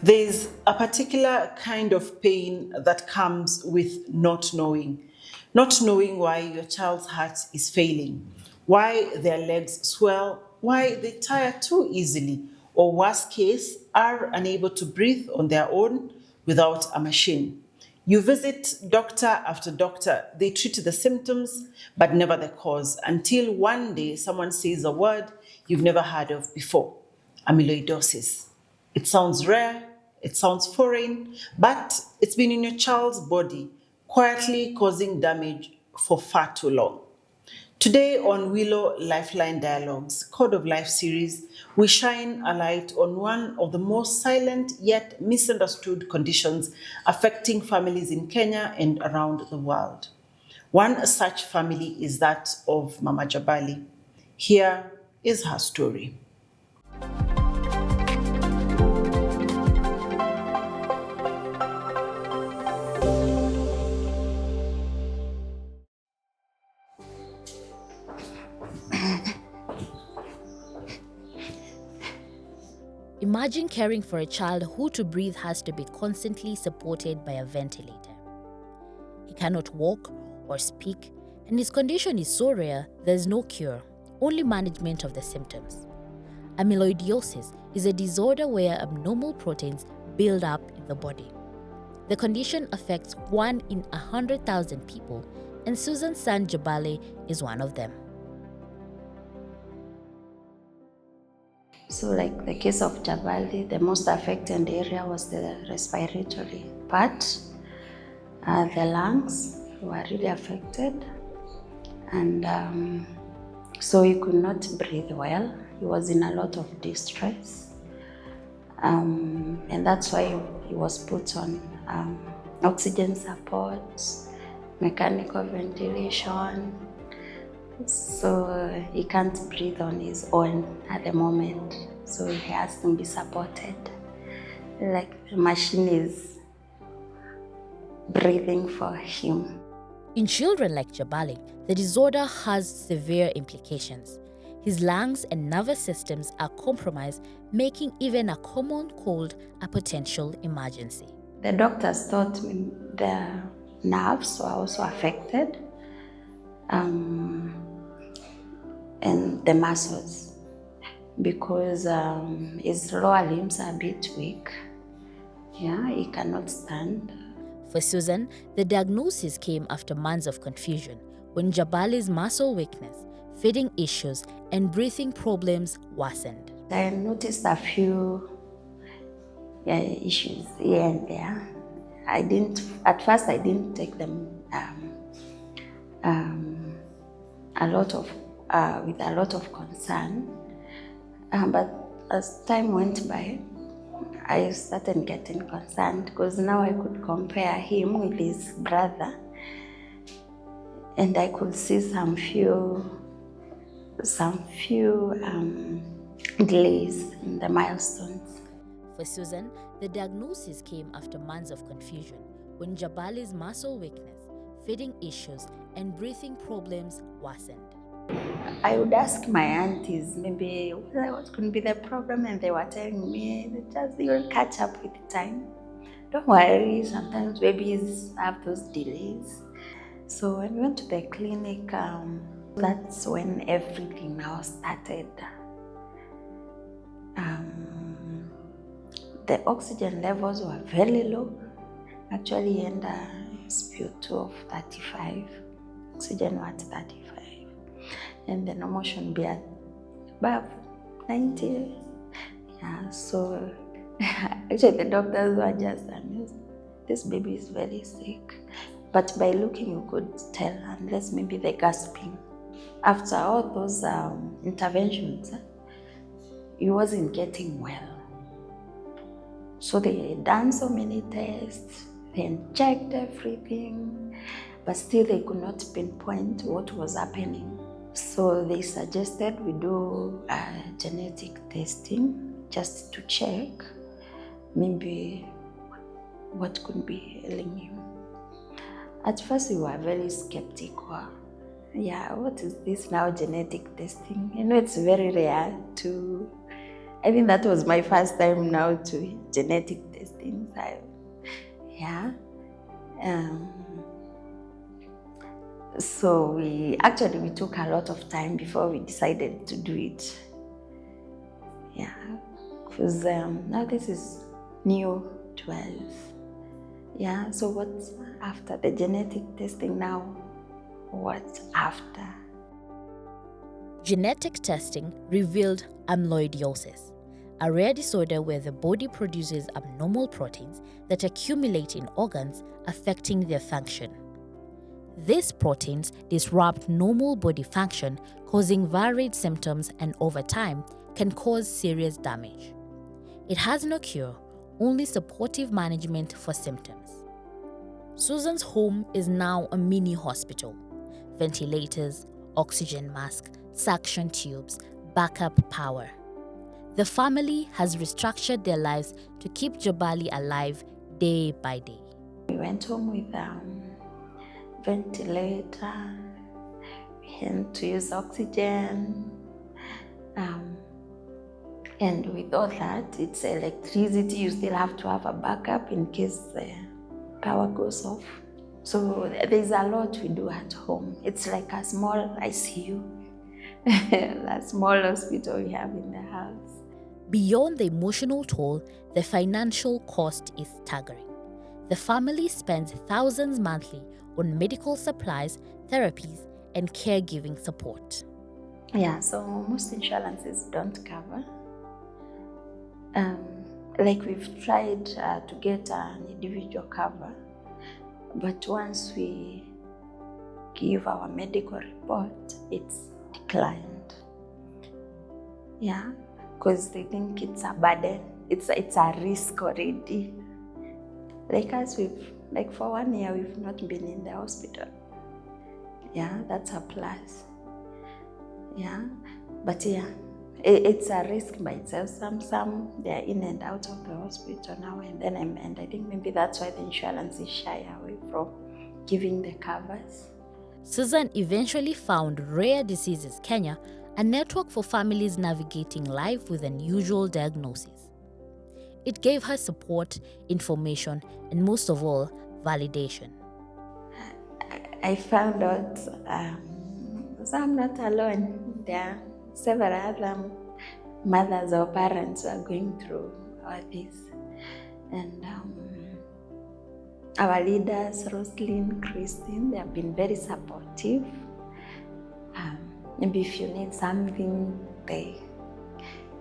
There's a particular kind of pain that comes with not knowing why your child's heart is failing, why their legs swell, why they tire too easily, or worst case, are unable to breathe on their own without a machine. You visit doctor after doctor, they treat the symptoms but never the cause until one day someone says a word you've never heard of before: amyloidosis. It sounds rare, it sounds foreign, but it's been in your child's body, quietly causing damage for far too long. Today on Willow Lifeline Dialogues, Code of Life series, we shine a light on one of the most silent yet misunderstood conditions affecting families in Kenya and around the world. One such family is that of Mama Jabali. Here is her story. Imagine caring for a child who to breathe has to be constantly supported by a ventilator. He cannot walk or speak, and his condition is so rare there's no cure, only management of the symptoms. Amyloidosis is a disorder where abnormal proteins build up in the body. The condition affects 1 in 100,000 people, and Susan's son Jabali is one of them. So like the case of Jabali, the most affected area was the respiratory part. The lungs were really affected, and so he could not breathe well. He was in a lot of distress, and that's why he was put on oxygen support, mechanical ventilation. So he can't breathe on his own at the moment, so he has to be supported. Like the machine is breathing for him. In children like Jabali, the disorder has severe implications. His lungs and nervous systems are compromised, making even a common cold a potential emergency. The doctors thought the nerves were also affected, and the muscles, because his lower limbs are a bit weak. Yeah, he cannot stand. For Susan, the diagnosis came after months of confusion when Jabali's muscle weakness, feeding issues, and breathing problems worsened. I noticed a few issues here and there. At first I didn't take them with a lot of concern, but as time went by, I started getting concerned because now I could compare him with his brother, and I could see some few delays in the milestones. For Susan, the diagnosis came after months of confusion when Jabali's muscle weakness, feeding issues, and breathing problems worsened. I would ask my aunties maybe what could be the problem, and they were telling me just you'll catch up with time. Don't worry, sometimes babies have those delays. So when we went to the clinic, that's when everything now started. The oxygen levels were very low. Actually, and SpO2 of 35, oxygen was 35, and the normal should be at above 90. Yeah, so actually the doctors were just amused. This baby is very sick. But by looking, you could tell, unless maybe the gasping. After all those interventions, he wasn't getting well. So they had done so many tests, they checked everything, but still they could not pinpoint what was happening. So they suggested we do genetic testing just to check maybe what could be ailing him. At first we were very skeptical. Yeah, what is this now, genetic testing? You know, it's very rare to, I think that was my first time now to genetic things. So we took a lot of time before we decided to do it. Yeah, because now this is new to us. Yeah, so what's after the genetic testing now? What's after? Genetic testing revealed amyloidosis, a rare disorder where the body produces abnormal proteins that accumulate in organs, affecting their function. These proteins disrupt normal body function, causing varied symptoms, and over time can cause serious damage. It has no cure, only supportive management for symptoms. Susan's home is now a mini hospital. Ventilators, oxygen masks, suction tubes, backup power. The family has restructured their lives to keep Jabali alive day by day. We went home with ventilator, we had to use oxygen, and with all that, it's electricity, you still have to have a backup in case the power goes off. So there's a lot we do at home. It's like a small ICU, a small hospital we have in the house. Beyond the emotional toll, the financial cost is staggering. The family spends thousands monthly on medical supplies, therapies, and caregiving support. Yeah, so most insurances don't cover. We've tried to get an individual cover, but once we give our medical report, it's declined. Yeah, because they think it's a burden, it's a risk already. Like us, for 1 year, we've not been in the hospital. Yeah, that's a plus. Yeah, but yeah, it's a risk by itself. Some they're in and out of the hospital now and then, and I think maybe that's why the insurance is shy away from giving the covers. Susan eventually found Rare Diseases Kenya, a network for families navigating life with unusual diagnoses. It gave her support, information, and most of all, validation. I found out so I'm not alone. There are several other mothers or parents who are going through all this. And our leaders, Roslyn, Christine, they have been very supportive. Maybe if you need something, they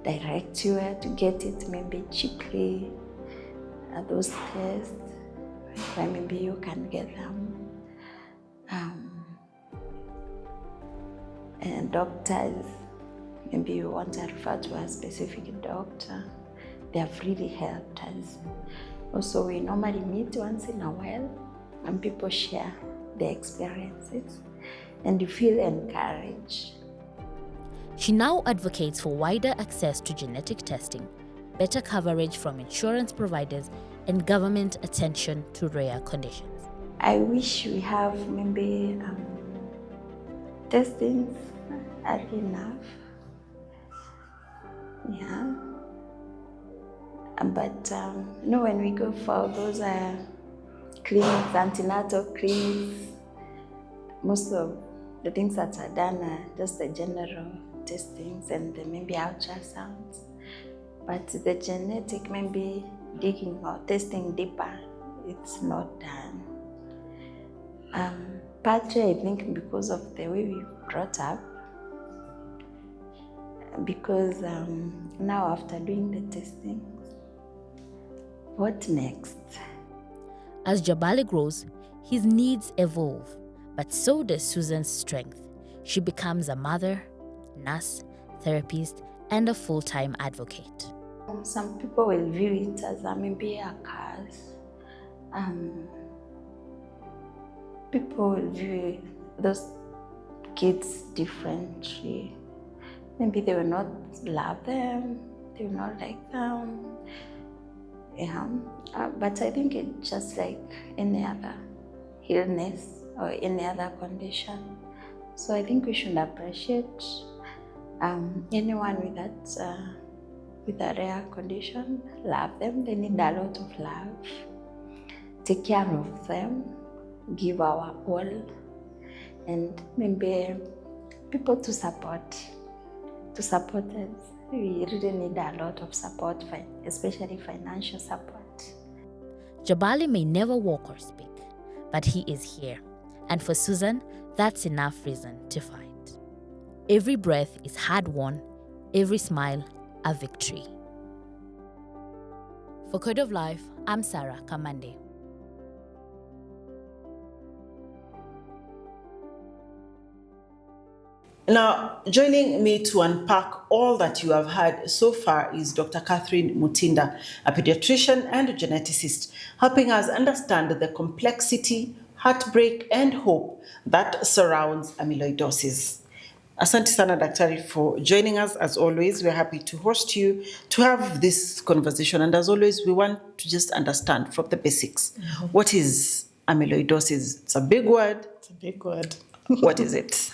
direct you where to get it, maybe cheaply, those tests, where maybe you can get them. And doctors, maybe you want to refer to a specific doctor, they have really helped us. Also, we normally meet once in a while and people share their experiences and you feel encouraged. She now advocates for wider access to genetic testing, better coverage from insurance providers, and government attention to rare conditions. I wish we have maybe testings early enough. Yeah. But when we go for those clinics, antenatal clinics, most of the things that are done are just the general testings and maybe ultrasounds. But the genetic, maybe digging or testing deeper, it's not done. Partly, I think, because of the way we brought up, because now after doing the testing, what next? As Jabali grows, his needs evolve, but so does Susan's strength. She becomes a mother, nurse, therapist, and a full-time advocate. Some people will view it as maybe a curse. People will view those kids differently. Maybe they will not love them, they will not like them. Yeah. But I think it's just like any other illness or any other condition. So I think we should appreciate anyone with that with a rare condition, love them. They need a lot of love. Take care of them, give our all, and maybe people to support us. We really need a lot of support, especially financial support. Jabali may never walk or speak, but he is here. And for Susan, that's enough reason to fight. Every breath is hard-won, every smile a victory. For Code of Life, I'm Sarah Kamande. Now, joining me to unpack all that you have heard so far is Dr. Catherine Mutinda, a pediatrician and a geneticist, helping us understand the complexity, heartbreak, and hope that surrounds amyloidosis. Asante sana daktari for joining us. As always, we're happy to host you, to have this conversation. And as always, we want to just understand from the basics. Mm-hmm. What is amyloidosis? It's a big word. It's a big word. What is it?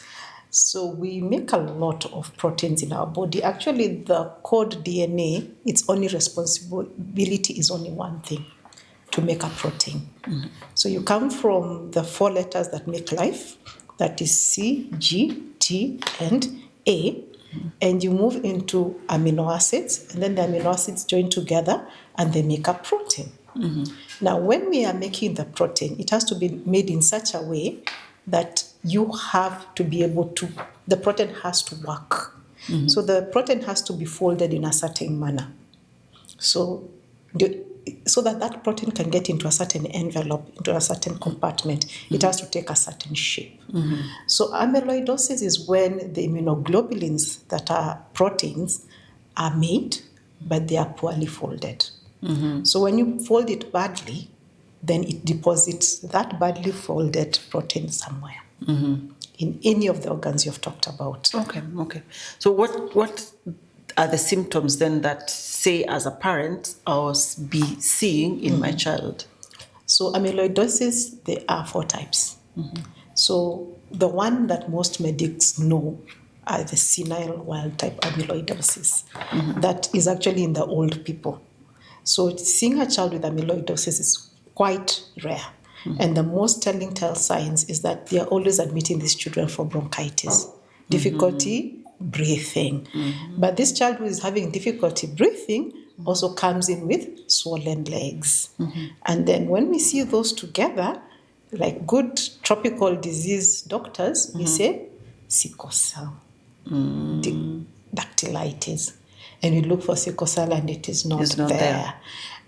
So we make a lot of proteins in our body. Actually, the code DNA, its only responsibility is only one thing, to make a protein. Mm-hmm. So you come from the 4 letters that make life, that is C, G, T, and A, mm-hmm. and you move into amino acids, and then the amino acids join together and they make a protein. Mm-hmm. Now, when we are making the protein, it has to be made in such a way that you have to be able to, the protein has to work. Mm-hmm. So the protein has to be folded in a certain manner. So that protein can get into a certain envelope, into a certain compartment, mm-hmm. it has to take a certain shape. Mm-hmm. So amyloidosis is when the immunoglobulins that are proteins are made, but they are poorly folded. Mm-hmm. So when you fold it badly, then it deposits that badly folded protein somewhere. Mm-hmm. In any of the organs you've talked about. Okay. So what are the symptoms then that, say, as a parent, I be seeing in mm-hmm. my child? So amyloidosis, there are 4 types. Mm-hmm. So the one that most medics know are the senile wild type amyloidosis. Mm-hmm. That is actually in the old people. So seeing a child with amyloidosis is quite rare. Mm-hmm. And the most telling signs is that they are always admitting these children for bronchitis, difficulty breathing. Mm-hmm. But this child who is having difficulty breathing also comes in with swollen legs. Mm-hmm. And then when we see those together, like good tropical disease doctors, we say sickle cell, dactylitis. And we look for sickle cell and it is not there.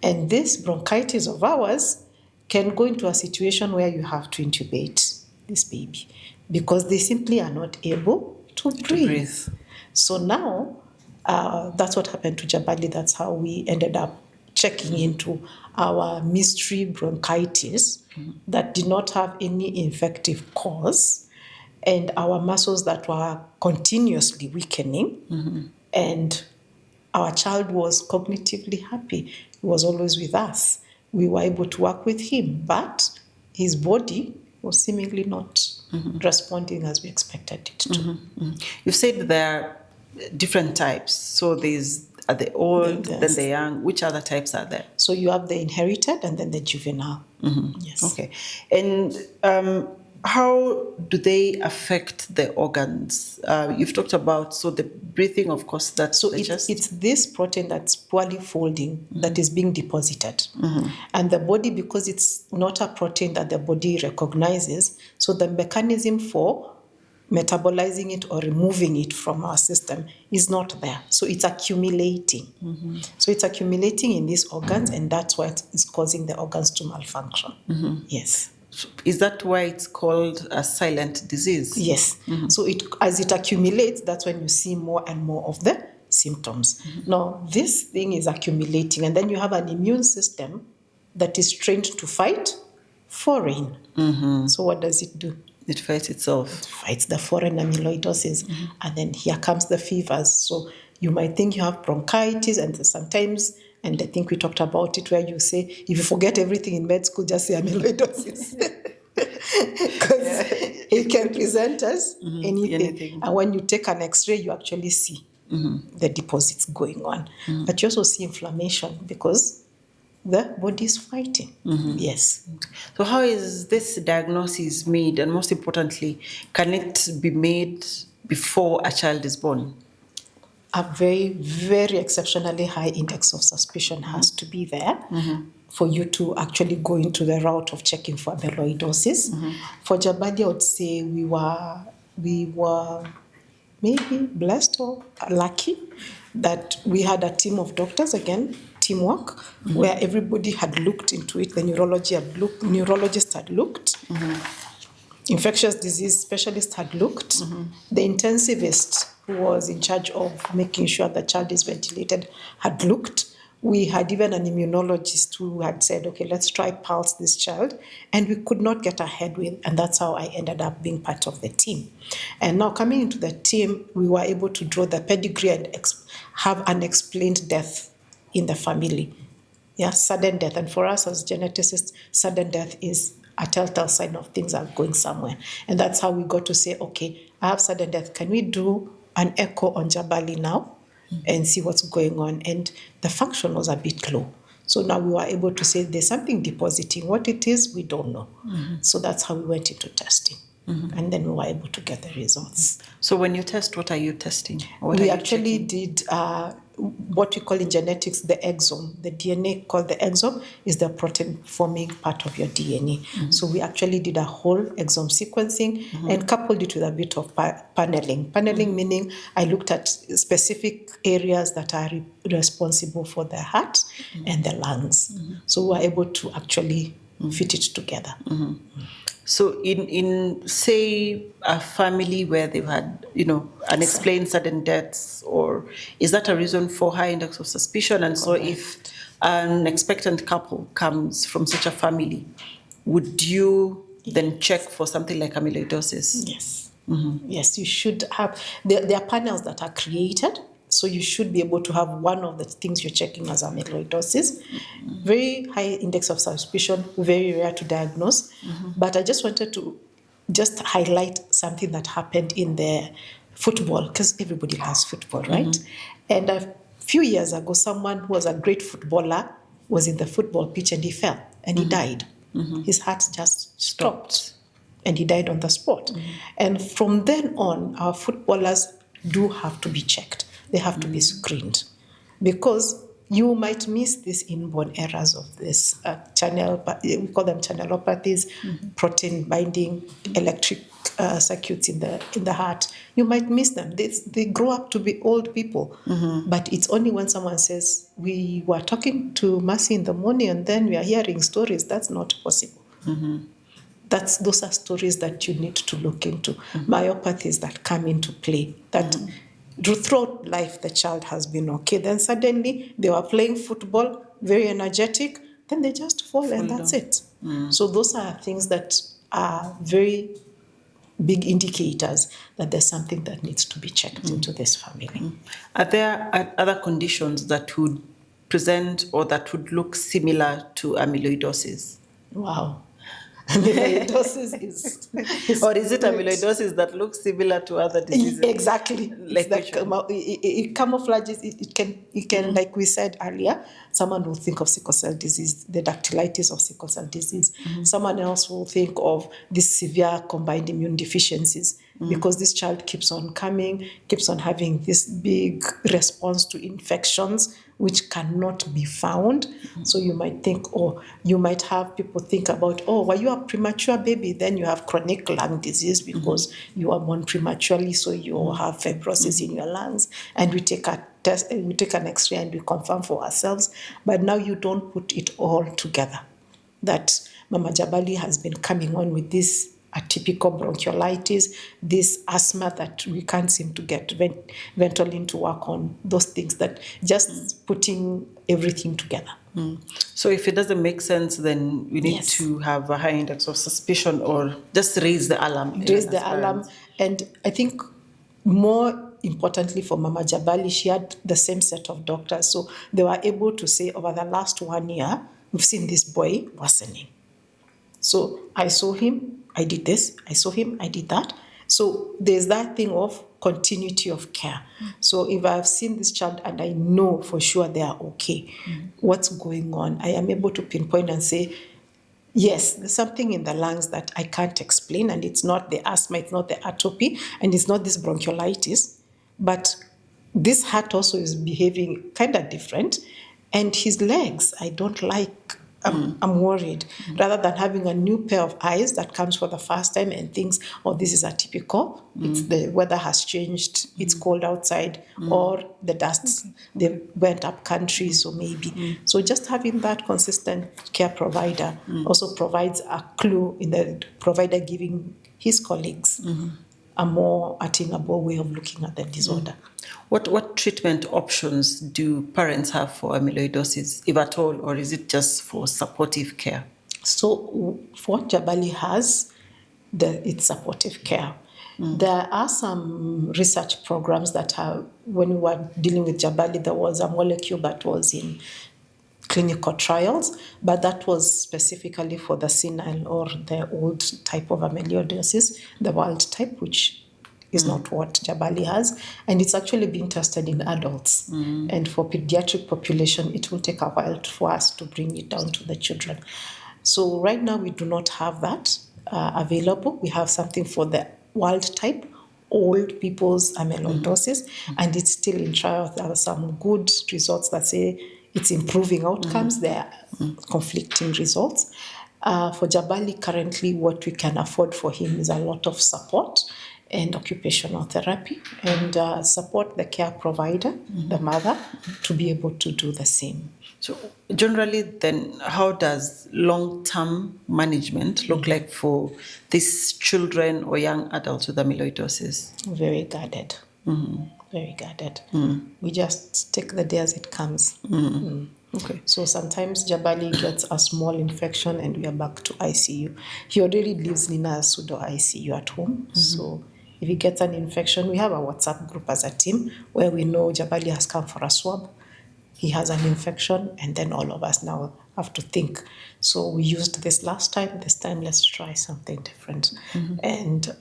And this bronchitis of ours can go into a situation where you have to intubate this baby because they simply are not able to breathe. So now, that's what happened to Jabali. That's how we ended up checking into our mystery bronchitis that did not have any infective cause, and our muscles that were continuously weakening, and our child was cognitively happy. He was always with us. We were able to work with him, but his body was seemingly not responding as we expected it to. Mm-hmm. You said there are different types. So there's the old, then the young. Which other types are there? So you have the inherited and then the juvenile. Mm-hmm. Yes. Okay. And how do they affect the organs? You've talked about, so the breathing, of course, that's so it's this protein that's poorly folding that is being deposited. Mm-hmm. And the body, because it's not a protein that the body recognizes, so the mechanism for metabolizing it or removing it from our system is not there. So it's accumulating. Mm-hmm. So it's accumulating in these organs, and that's why it's causing the organs to malfunction. Mm-hmm. Yes. Is that why it's called a silent disease? Yes. Mm-hmm. So as it accumulates, that's when you see more and more of the symptoms. Mm-hmm. Now, this thing is accumulating, and then you have an immune system that is trained to fight foreign. Mm-hmm. So what does it do? It fights itself. It fights the foreign amyloidosis. Mm-hmm. And then here comes the fevers. So you might think you have bronchitis, and sometimes, and I think we talked about it, where you say, if you forget everything in med school, just say amyloidosis. Because it can present as anything. And when you take an X-ray, you actually see the deposits going on. But you also see inflammation because the body is fighting. Yes. So how is this diagnosis made, and most importantly, can it be made before a child is born? A very, very exceptionally high index of suspicion has to be there for you to actually go into the route of checking for amyloidosis. For Jabali, I would say we were maybe blessed or lucky that we had a team of doctors, again, teamwork, where everybody had looked into it. The neurologist had looked. Infectious disease specialist had looked. The intensivist who was in charge of making sure the child is ventilated had looked. We had even an immunologist who had said, okay, let's try pulse this child. And we could not get ahead with, and that's how I ended up being part of the team. And now coming into the team, we were able to draw the pedigree and have unexplained death in the family. Yeah, sudden death. And for us as geneticists, sudden death is a telltale sign of things are going somewhere. And that's how we got to say, okay, I have sudden death. Can we do an echo on Jabali now and see what's going on? And the function was a bit low. So now we were able to say there's something depositing. What it is, we don't know. So that's how we went into testing. And then we were able to get the results. So when you test, what are you testing? We actually did what we call in genetics the exome. The DNA called the exome is the protein-forming part of your DNA. So we actually did a whole exome sequencing and coupled it with a bit of paneling. Paneling meaning I looked at specific areas that are responsible for the heart and the lungs. So we were able to actually fit it together. So in say a family where they've had, unexplained sudden deaths, or is that a reason for high index of suspicion? And so if an expectant couple comes from such a family, would you then check for something like amyloidosis? Yes. Yes, you should have, there are panels that are created. So you should be able to have one of the things you're checking as amyloidosis. Very high index of suspicion, very rare to diagnose. But I just wanted to just highlight something that happened in the football, because everybody loves football, right? And a few years ago, someone who was a great footballer was in the football pitch and he fell and he died. His heart just stopped and he died on the spot. And from then on, our footballers do have to be checked. They have to be screened because you might miss these inborn errors of this we call them channelopathies, protein binding, electric circuits in the heart. You might miss them. They grow up to be old people. But it's only when someone says, we were talking to Mercy in the morning and then we are hearing stories. That's not possible. Those are stories that you need to look into. Myopathies that come into play, that throughout life the child has been okay. Then suddenly they were playing football, very energetic, then they just fall and that's it. So those are things that are very big indicators that there's something that needs to be checked into this family. Are there other conditions that would present or that would look similar to amyloidosis? Wow. Amyloidosis is or is it amyloidosis that looks similar to other diseases? Exactly. Like it camouflages. It can, like we said earlier, someone will think of sickle cell disease, the dactylitis of sickle cell disease. Someone else will think of these severe combined immune deficiencies because this child keeps on coming, keeps on having this big response to infections which cannot be found. So you might think, or you might have people think about, were you a premature baby? Then you have chronic lung disease because you are born prematurely, so you have fibrosis in your lungs. And we take a test, we take an X-ray and we confirm for ourselves. But now you don't put it all together. That Mama Jabali has been coming on with this atypical bronchiolitis, this asthma that we can't seem to get Ventolin to work on, those things, that just putting everything together. So if it doesn't make sense, then we need to have a high index of suspicion or just raise the alarm. Raise the alarm. And I think more importantly for Mama Jabali, she had the same set of doctors. So they were able to say over the last 1 year, we've seen this boy worsening. So I saw him, I did this. I saw him, I did that. So there's that thing of continuity of care. So if I've seen this child and I know for sure they are okay, what's going on, I am able to pinpoint and say, yes, there's something in the lungs that I can't explain, and it's not the asthma, it's not the atopy, and it's not this bronchiolitis, but this heart also is behaving kind of different, and his legs, I don't like. I'm worried. Rather than having a new pair of eyes that comes for the first time and thinks, oh, this is atypical, it's the weather has changed, it's cold outside, or the dust, they went up country, so maybe. So just having that consistent care provider also provides a clue in the provider giving his colleagues a more attainable way of looking at the disorder. What treatment options do parents have for amyloidosis, if at all, or is it just for supportive care? So what Jabali has, it's supportive care. There are some research programs that have, when we were dealing with Jabali, there was a molecule that was in clinical trials, but that was specifically for the senile or the old type of amyloidosis, the wild type, which is not what Jabali has. And it's actually been tested in adults. And for pediatric population, it will take a while for us to bring it down to the children. So right now, we do not have that available. We have something for the wild type, old people's amyloidosis, and it's still in trial. There are some good results that say it's improving outcomes. There are conflicting results. For Jabali, currently, what we can afford for him is a lot of support and occupational therapy, and support the care provider, the mother, to be able to do the same. So generally then, how does long-term management look like for these children or young adults with amyloidosis? Very guarded. Very guarded. We just take the day as it comes. Okay. So sometimes Jabali gets a small infection and we are back to ICU. He already lives in a pseudo ICU at home. So if he gets an infection, we have a WhatsApp group as a team where we know Jabali has come for a swab. He has an infection, and then all of us now have to think. So we used this last time. This time, let's try something different. And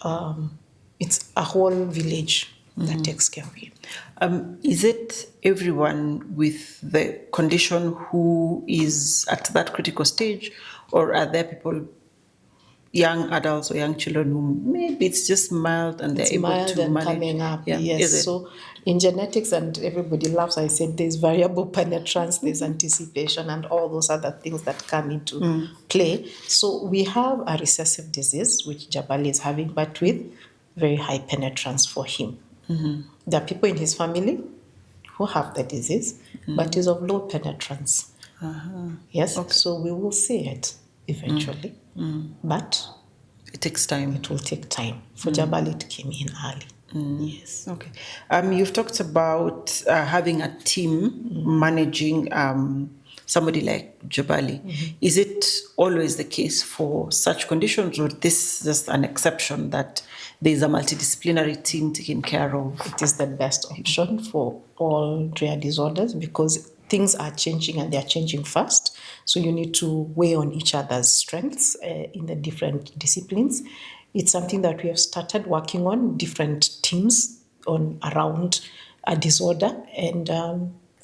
it's a whole village that takes care of him. Is it everyone with the condition who is at that critical stage, or are there people, young adults or young children, who maybe it's just mild and they're able to manage? Coming up, Yeah. yes. So in genetics, and everybody laughs, I said there's variable penetrance, there's anticipation, and all those other things that come into play. So we have a recessive disease, which Jabali is having, but with very high penetrance for him. There are people in his family who have the disease, but is of low penetrance. Yes, so we will see it eventually, but It takes time. it will take time. For Jabali, it came in early. Yes. Okay. You've talked about having a team managing somebody like Jabali. Is it always the case for such conditions, or this is just an exception that there's a multidisciplinary team taking care of? It is the best option for all rare disorders because things are changing and they are changing fast. So you need to weigh on each other's strengths in the different disciplines. It's something that we have started working on, different teams around a disorder. And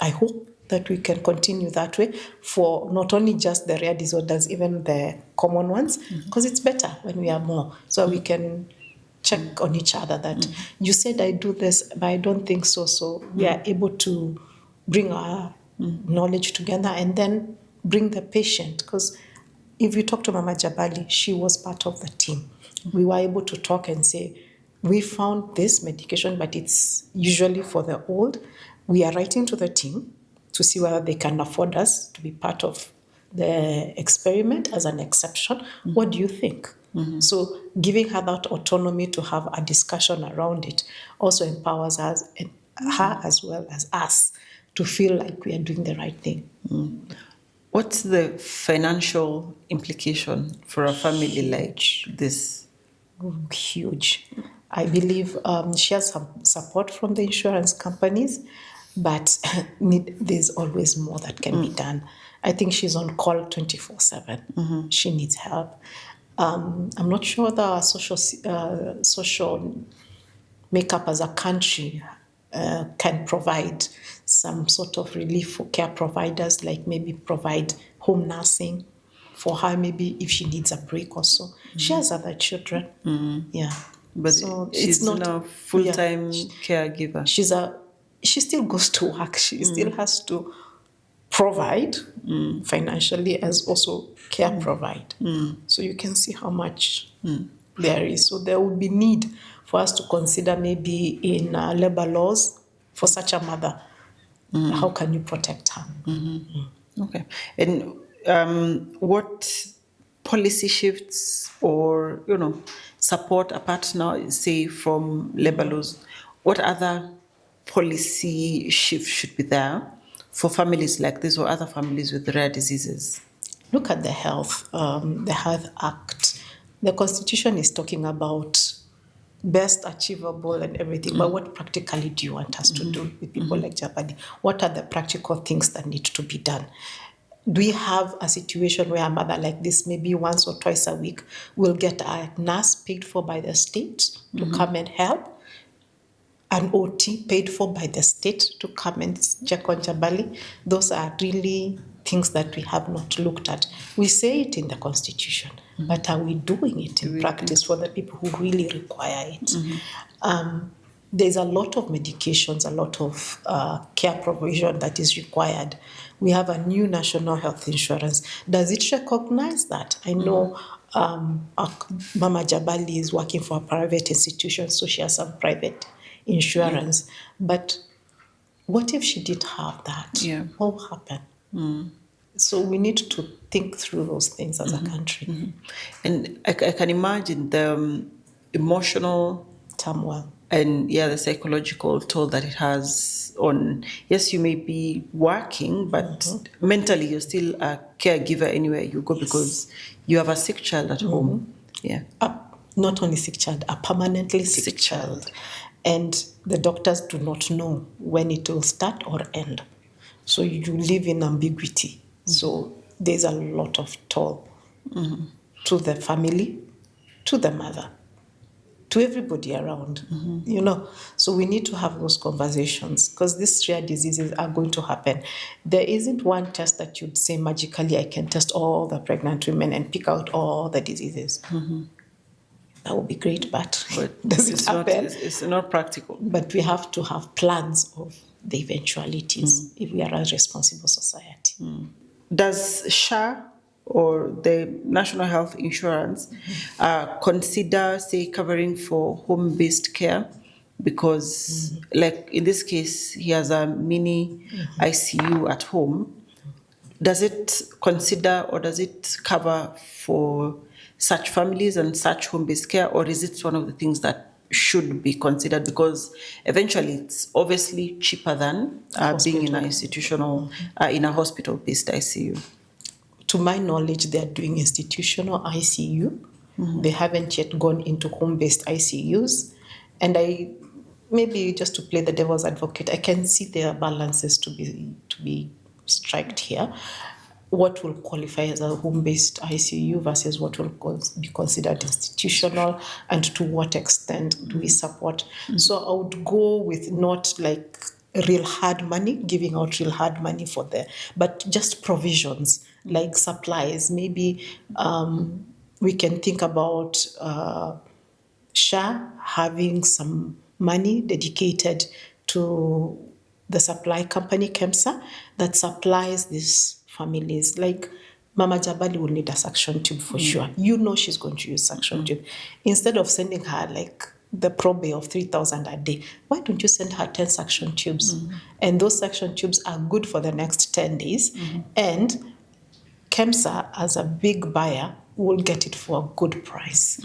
I hope that we can continue that way for not only just the rare disorders, even the common ones, because it's better when we are more. So we can check on each other that you said I do this, but I don't think so. So we are able to bring our knowledge together and then bring the patient. Because if you talk to Mama Jabali, she was part of the team. We were able to talk and say, we found this medication, but it's usually for the old. We are writing to the team to see whether they can afford us to be part of the experiment as an exception. What do you think? So giving her that autonomy to have a discussion around it also empowers us, and her as well as us, to feel like we are doing the right thing. What's the financial implication for a family like this? Huge. I believe she has some support from the insurance companies, but there's always more that can be done. I think she's on call 24/7. She needs help. I'm not sure the social makeup as a country can provide some sort of relief for care providers, like maybe provide home nursing for her, maybe if she needs a break or so. She has other children. Yeah. But So she's it's not now full-time yeah, caregiver. she still goes to work. She still has to provide financially as also care provide. So you can see how much there is. So there would be need for us to consider maybe in labor laws for such a mother. How can you protect her? Okay. And what policy shifts or, support apart now, say, from labor laws, what other policy shifts should be there for families like this or other families with rare diseases? Look at the Health Act. The Constitution is talking about best achievable and everything, but what practically do you want us to do with people like Jabali? What are the practical things that need to be done? Do we have a situation where a mother like this, maybe once or twice a week, will get a nurse paid for by the state to come and help? An OT paid for by the state to come and check on Jabali? Those are really things that we have not looked at. We say it in the Constitution, but are we doing it in practice for the people who really require it? There's a lot of medications, a lot of care provision that is required. We have a new national health insurance. Does it recognize that? I know Mama Jabali is working for a private institution, so she has some private insurance. But what if she did have that? Yeah. What will happen? So we need to think through those things as a country. And I can imagine the emotional Turmoil. and the psychological toll that it has on, yes, you may be working, but mentally you're still a caregiver anywhere you go because you have a sick child at home. Yeah. Not only sick child, a permanently sick child. And the doctors do not know when it will start or end. So you live in ambiguity. So there's a lot of toll to the family, to the mother, to everybody around, So we need to have those conversations because these rare diseases are going to happen. There isn't one test that you'd say magically I can test all the pregnant women and pick out all the diseases. That would be great, but does it happen? It's not practical. But we have to have plans of the eventualities if we are a responsible society. Does SHA or the National Health Insurance consider, say, covering for home-based care? Because, like in this case, he has a mini ICU at home. Does it consider or does it cover for such families and such home-based care, or is it one of the things that should be considered? Because eventually it's obviously cheaper than being in an institutional, in a hospital-based ICU. To my knowledge, they are doing institutional ICU. They haven't yet gone into home-based ICUs. And maybe just to play the devil's advocate, I can see there are balances to be striked here. What will qualify as a home-based ICU versus what will be considered institutional, and to what extent do we support? So I would go with not like real hard money, giving out real hard money for but just provisions like supplies. Maybe we can think about SHA having some money dedicated to the supply company, KEMSA, that supplies these families. Like Mama Jabali will need a suction tube for sure. She's going to use suction tube. Instead of sending her like the probe of 3,000 a day, why don't you send her 10 suction tubes? And those suction tubes are good for the next 10 days. And KEMSA, as a big buyer, will get it for a good price.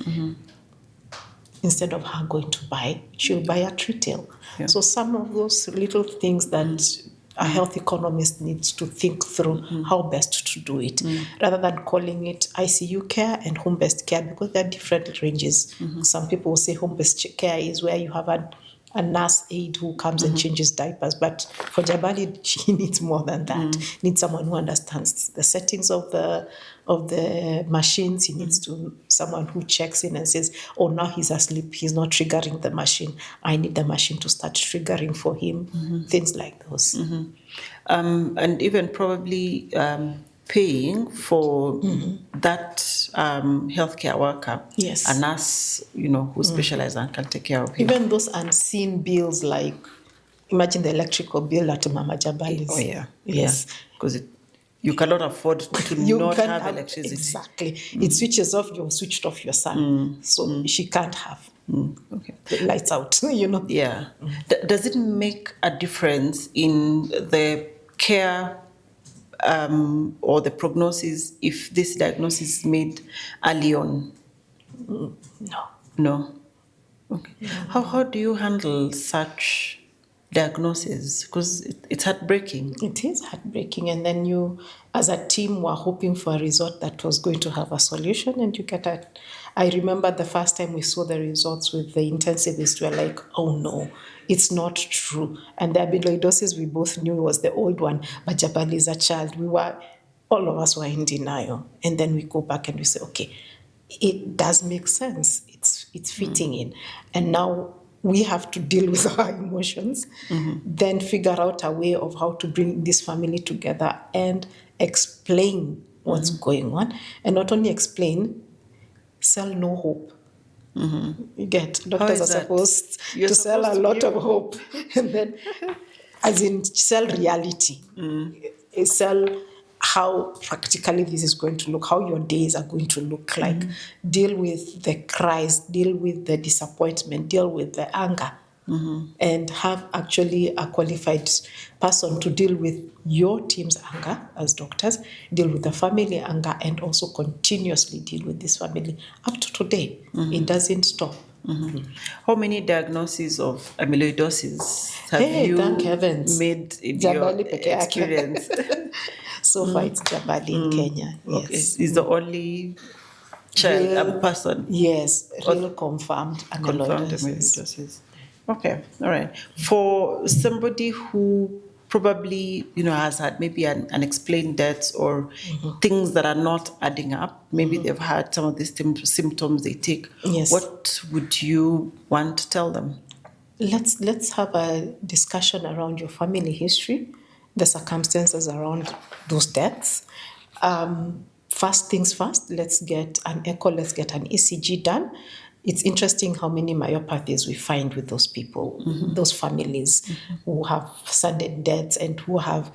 Instead of her going to buy, she'll buy at retail. Yeah. So some of those little things that a health economist needs to think through how best to do it, rather than calling it ICU care and home-based care, because they're different ranges. Some people will say home-based care is where you have a nurse aide who comes and changes diapers. But for Jabali, she needs more than that. Needs someone who understands the settings of the machines. He needs to someone who checks in and says, oh, now he's asleep, he's not triggering the machine, I need the machine to start triggering for him, things like those. And even probably paying for that healthcare worker, Yes. a nurse, who specializes and can take care of him. Even those unseen bills, like imagine the electrical bill at Mama Jabali's. Oh yeah, Yes. Because you cannot afford to not have electricity. Exactly. It switches off, you've switched off your son. So she can't have the lights out, Yeah. Does it make a difference in the care or the prognosis if this diagnosis is made early on? No. Okay. How do you handle such diagnosis? Because it's heartbreaking. It is heartbreaking. And then you, as a team, were hoping for a result that was going to have a solution, and you get that. I remember the first time we saw the results with the intensivists, we were like, oh no, it's not true. And the amyloidosis we both knew was the old one, but Jabali is a child. All of us were in denial. And then we go back and we say, okay, it does make sense. It's fitting in. And now we have to deal with our emotions, then figure out a way of how to bring this family together and explain what's going on. And not only explain, sell no hope. You get, doctors are supposed to sell a lot of hope. And then, as in, sell reality. Sell how practically this is going to look, how your days are going to look like. Deal with the cries, deal with the disappointment, deal with the anger, and have actually a qualified person to deal with your team's anger as doctors, deal with the family anger, and also continuously deal with this family up to today. It doesn't stop. How many diagnoses of amyloidosis have you thank heavens. made in Jabali your peke yake. experience? So far, it's Jabali in Kenya. Yes. Okay. Is the only child a person? Yes, real confirmed Confirmed amyloidosis. amyloidosis. Okay, all right. For somebody who probably has had maybe an unexplained deaths or things that are not adding up, maybe they've had some of these symptoms they take. Yes. What would you want to tell them? Let's have a discussion around your family history, the circumstances around those deaths. First things first, let's get an echo, let's get an ECG done. It's interesting how many myopathies we find with those people, those families who have sudden deaths and who have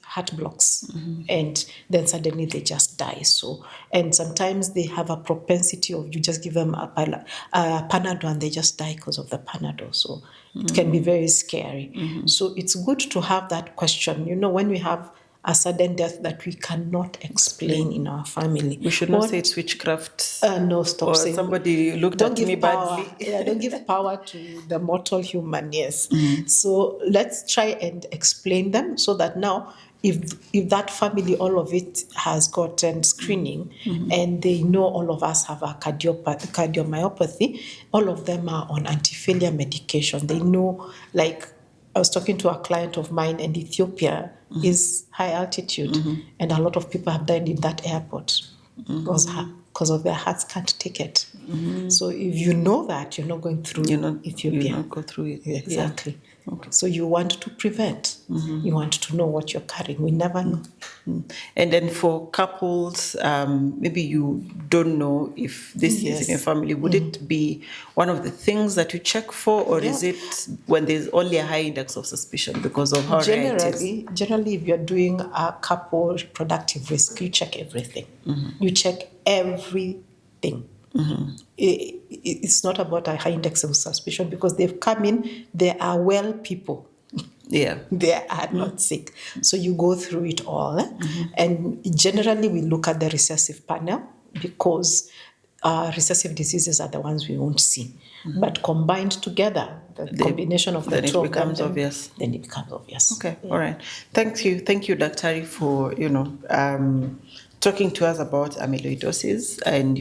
heart blocks, and then suddenly they just die. So, and sometimes they have a propensity of, you just give them a Panadol and they just die because of the Panadol. So it can be very scary. So it's good to have that question. When we have a sudden death that we cannot explain in our family. We should not say it's witchcraft. No, stop or saying. Somebody looked at me badly. Don't give power to the mortal human, yes. So let's try and explain them so that now, if that family, all of it has gotten screening and they know all of us have a cardiomyopathy, all of them are on anti-failure medication. They know, like, I was talking to a client of mine, and Ethiopia is high altitude, and a lot of people have died in that airport because of their hearts can't take it. So if you know that, you're not going through Ethiopia. You not go through it. Exactly. Yeah. Okay. So you want to prevent. You want to know what you're carrying. We never know. And then for couples, maybe you don't know if this is in your family. Would it be one of the things that you check for, or is it when there's only a high index of suspicion because of how rare it is? Generally, if you're doing a couple reproductive risk, you check everything. You check everything. It's not about a high index of suspicion because they've come in, they are well people. Yeah. They are not sick. So you go through it all. And generally we look at the recessive panel because recessive diseases are the ones we won't see. But combined together, the combination of the two of them, becomes obvious. Then it becomes obvious. Okay, all right. Thank you, Daktari, for talking to us about amyloidosis and,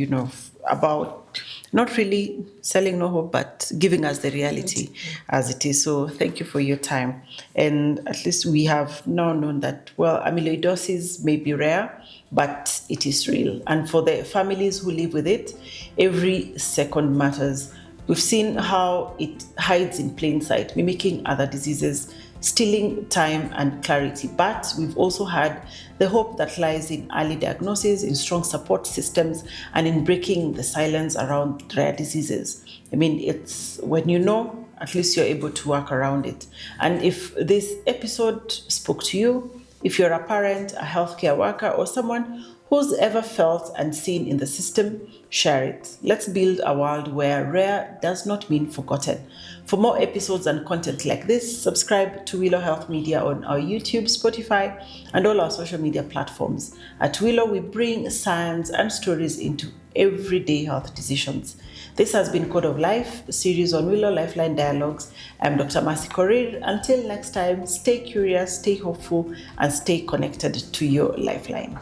about not really selling no hope, but giving us the reality as it is. So thank you for your time. And at least we have now known that, well, amyloidosis may be rare, but it is real. And for the families who live with it, every second matters. We've seen how it hides in plain sight, mimicking other diseases, stealing time and clarity. But we've also had the hope that lies in early diagnosis, in strong support systems, and in breaking the silence around rare diseases. I mean, it's when you know, at least you're able to work around it. And if this episode spoke to you, if you're a parent, a healthcare worker, or someone who's ever felt unseen in the system, share it. Let's build a world where rare does not mean forgotten. For more episodes and content like this, subscribe to Willow Health Media on our YouTube, Spotify, and all our social media platforms. At Willow, we bring science and stories into everyday health decisions. This has been Code of Life, a series on Willow Lifeline Dialogues. I'm Dr. Mercy Korir. Until next time, stay curious, stay hopeful, and stay connected to your lifeline.